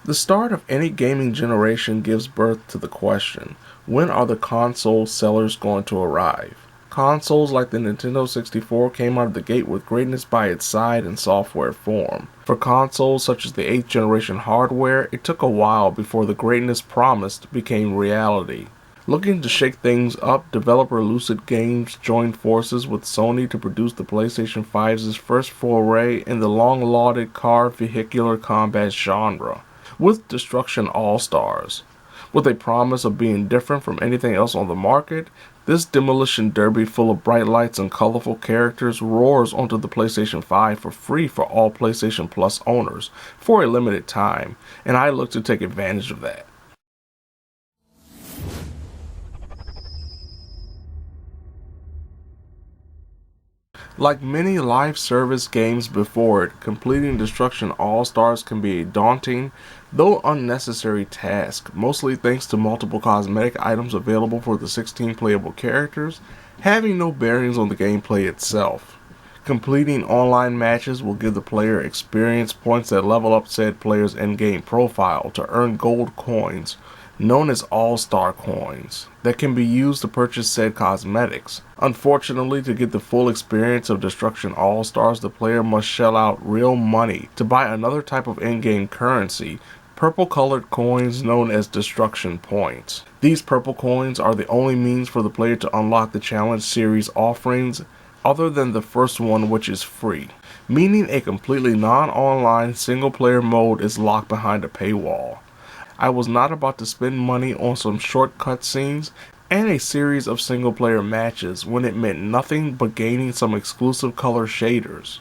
The start of any gaming generation gives birth to the question, when are the console sellers going to arrive? Consoles like the Nintendo 64 came out of the gate with greatness by its side in software form. For consoles such as the 8th generation hardware, it took a while before the greatness promised became reality. Looking to shake things up, developer Lucid Games joined forces with Sony to produce the PlayStation 5's first foray in the long-lauded car vehicular combat genre, with Destruction All-Stars. With a promise of being different from anything else on the market, this demolition derby full of bright lights and colorful characters roars onto the PlayStation 5 for free for all PlayStation Plus owners for a limited time, and I look to take advantage of that. Like many live service games before it, completing Destruction All-Stars can be a daunting, though unnecessary task, mostly thanks to multiple cosmetic items available for the 16 playable characters, having no bearings on the gameplay itself. Completing online matches will give the player experience points that level up said player's in-game profile to earn gold coins, known as All-Star coins, that can be used to purchase said cosmetics. Unfortunately, to get the full experience of Destruction All-Stars, the player must shell out real money to buy another type of in-game currency, purple-colored coins known as Destruction Points. These purple coins are the only means for the player to unlock the Challenge Series offerings other than the first one, which is free, meaning a completely non-online single-player mode is locked behind a paywall. I was not about to spend money on some short cutscenes and a series of single-player matches when it meant nothing but gaining some exclusive color shaders.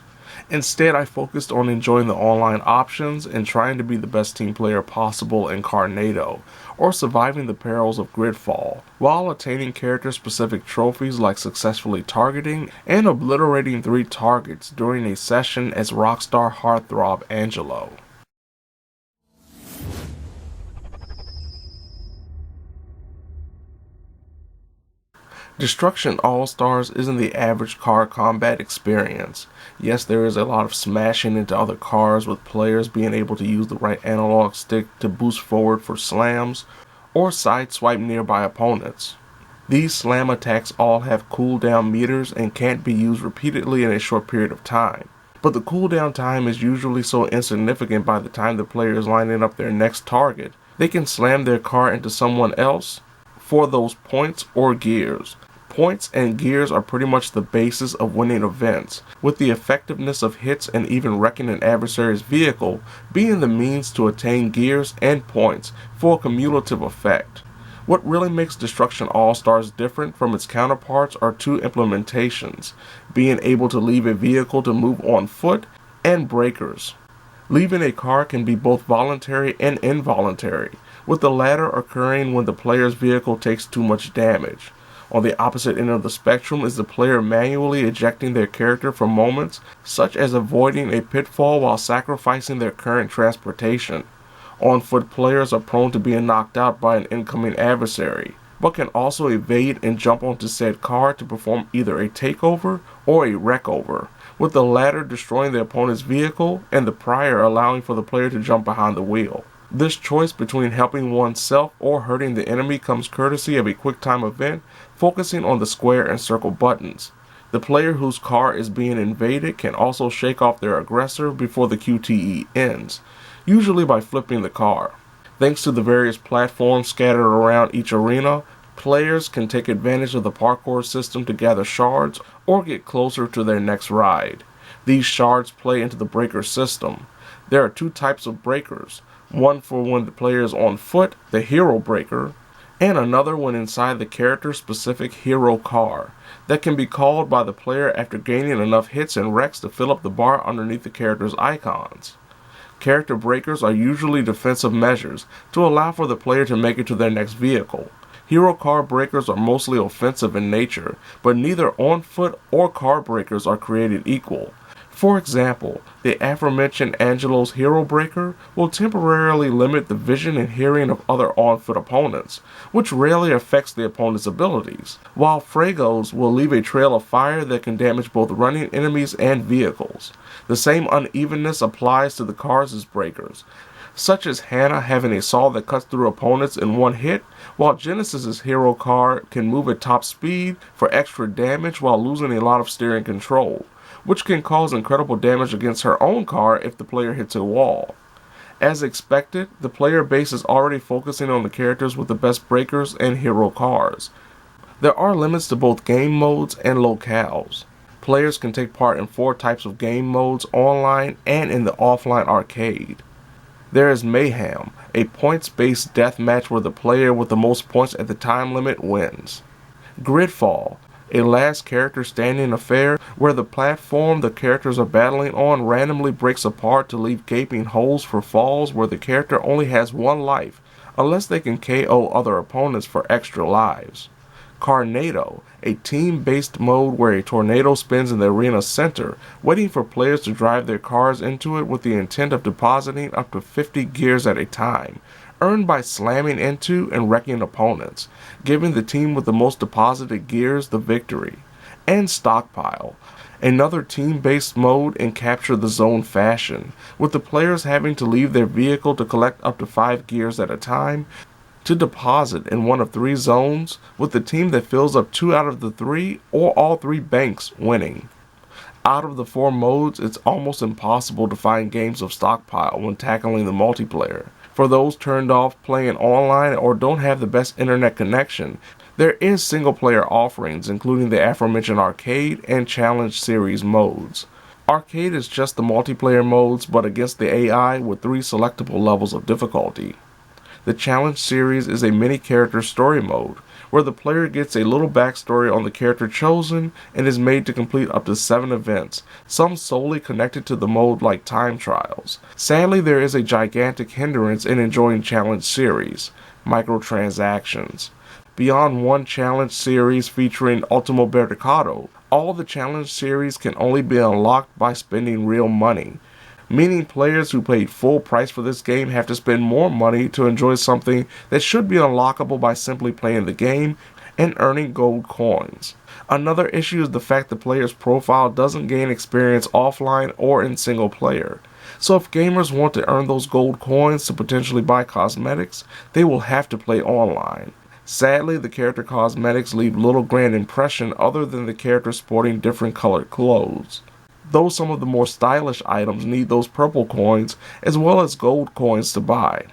Instead, I focused on enjoying the online options and trying to be the best team player possible in Carnado, or surviving the perils of Gridfall, while attaining character-specific trophies like successfully targeting and obliterating 3 targets during a session as Rockstar heartthrob Angelo. Destruction All-Stars isn't the average car combat experience. Yes, there is a lot of smashing into other cars, with players being able to use the right analog stick to boost forward for slams, or sideswipe nearby opponents. These slam attacks all have cooldown meters and can't be used repeatedly in a short period of time. But the cooldown time is usually so insignificant by the time the player is lining up their next target, they can slam their car into someone else for those points or gears. Points and gears are pretty much the basis of winning events, with the effectiveness of hits and even wrecking an adversary's vehicle being the means to attain gears and points for a cumulative effect. What really makes Destruction All-Stars different from its counterparts are 2 implementations, being able to leave a vehicle to move on foot, and breakers. Leaving a car can be both voluntary and involuntary, with the latter occurring when the player's vehicle takes too much damage. On the opposite end of the spectrum is the player manually ejecting their character for moments, such as avoiding a pitfall while sacrificing their current transportation. On-foot players are prone to being knocked out by an incoming adversary, but can also evade and jump onto said car to perform either a takeover or a wreckover, with the latter destroying the opponent's vehicle and the prior allowing for the player to jump behind the wheel. This choice between helping oneself or hurting the enemy comes courtesy of a QuickTime event focusing on the square and circle buttons. The player whose car is being invaded can also shake off their aggressor before the QTE ends, usually by flipping the car. Thanks to the various platforms scattered around each arena, players can take advantage of the parkour system to gather shards or get closer to their next ride. These shards play into the breaker system. There are 2 types of breakers, one for when the player is on foot, the hero breaker, and another when inside the character-specific hero car, that can be called by the player after gaining enough hits and wrecks to fill up the bar underneath the character's icons. Character breakers are usually defensive measures to allow for the player to make it to their next vehicle. Hero car breakers are mostly offensive in nature, but neither on-foot or car breakers are created equal. For example, the aforementioned Angelo's Hero Breaker will temporarily limit the vision and hearing of other on-foot opponents, which rarely affects the opponent's abilities, while Frago's will leave a trail of fire that can damage both running enemies and vehicles. The same unevenness applies to the cars' breakers. such as Hannah having a saw that cuts through opponents in one hit, while Genesis's hero car can move at top speed for extra damage while losing a lot of steering control, which can cause incredible damage against her own car if the player hits a wall. As expected, the player base is already focusing on the characters with the best breakers and hero cars. There are limits to both game modes and locales. Players can take part in 4 types of game modes online and in the offline arcade. There is Mayhem, a points-based deathmatch where the player with the most points at the time limit wins. Gridfall, a last character standing affair where the platform the characters are battling on randomly breaks apart to leave gaping holes for falls where the character only has 1 life, unless they can KO other opponents for extra lives. Carnado, a team-based mode where a tornado spins in the arena center, waiting for players to drive their cars into it with the intent of depositing up to 50 gears at a time, earned by slamming into and wrecking opponents, giving the team with the most deposited gears the victory. And Stockpile, another team-based mode in capture the zone fashion, with the players having to leave their vehicle to collect up to 5 gears at a time, to deposit in one of 3 zones, with the team that fills up 2 out of the 3 or all 3 banks winning. Out of the 4 modes, it's almost impossible to find games of Stockpile when tackling the multiplayer. For those turned off playing online or don't have the best internet connection, there is single-player offerings including the aforementioned arcade and challenge series modes. Arcade is just the multiplayer modes but against the AI with 3 selectable levels of difficulty. The Challenge series is a mini-character story mode, where the player gets a little backstory on the character chosen and is made to complete up to 7 events, some solely connected to the mode like time trials. Sadly, there is a gigantic hindrance in enjoying Challenge series: microtransactions. Beyond one Challenge series featuring Ultimo Mercado, all the Challenge series can only be unlocked by spending real money, meaning players who paid full price for this game have to spend more money to enjoy something that should be unlockable by simply playing the game and earning gold coins. Another issue is the fact the player's profile doesn't gain experience offline or in single player. So if gamers want to earn those gold coins to potentially buy cosmetics, they will have to play online. Sadly, the character cosmetics leave little grand impression other than the character sporting different colored clothes, though some of the more stylish items need those purple coins as well as gold coins to buy.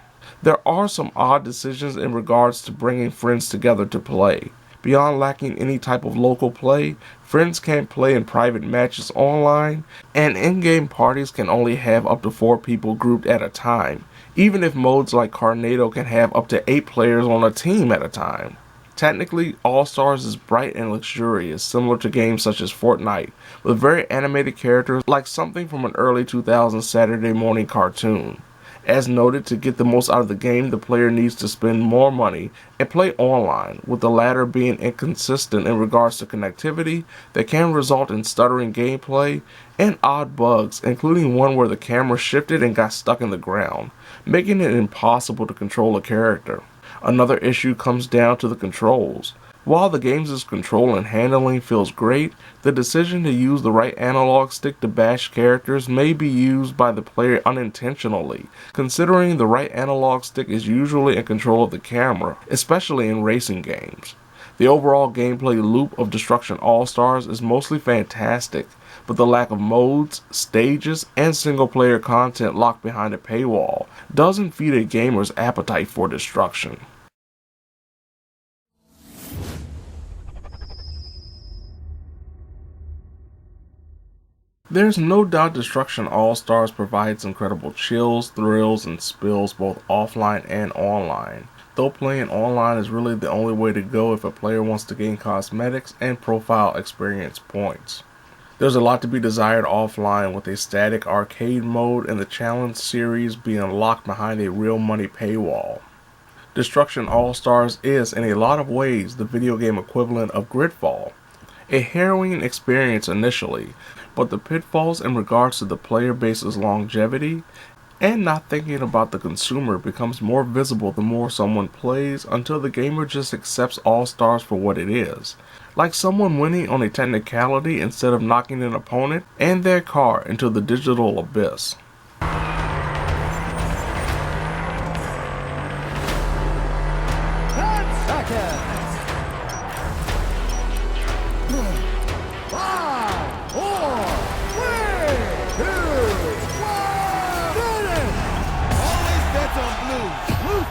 There are some odd decisions in regards to bringing friends together to play. Beyond lacking any type of local play, friends can't play in private matches online, and in-game parties can only have up to 4 people grouped at a time, even if modes like Carnado can have up to 8 players on a team at a time. Technically, Allstars is bright and luxurious, similar to games such as Fortnite, with very animated characters like something from an early 2000s Saturday morning cartoon. As noted, to get the most out of the game, the player needs to spend more money and play online, with the latter being inconsistent in regards to connectivity that can result in stuttering gameplay and odd bugs, including one where the camera shifted and got stuck in the ground, making it impossible to control a character. Another issue comes down to the controls. While the game's control and handling feels great, the decision to use the right analog stick to bash characters may be used by the player unintentionally, considering the right analog stick is usually in control of the camera, especially in racing games. The overall gameplay loop of Destruction All-Stars is mostly fantastic, but the lack of modes, stages, and single-player content locked behind a paywall doesn't feed a gamer's appetite for destruction. There's no doubt Destruction All-Stars provides incredible chills, thrills, and spills both offline and online, though playing online is really the only way to go if a player wants to gain cosmetics and profile experience points. There's a lot to be desired offline, with a static arcade mode and the challenge series being locked behind a real money paywall. Destruction All-Stars is, in a lot of ways, the video game equivalent of Gridfall. A harrowing experience initially, but the pitfalls in regards to the player base's longevity and not thinking about the consumer becomes more visible the more someone plays, until the gamer just accepts All-Stars for what it is, like someone winning on a technicality instead of knocking an opponent and their car into the digital abyss. seconds. 5, 4, 3, 2, 1, finish! Always bets on blue. Blue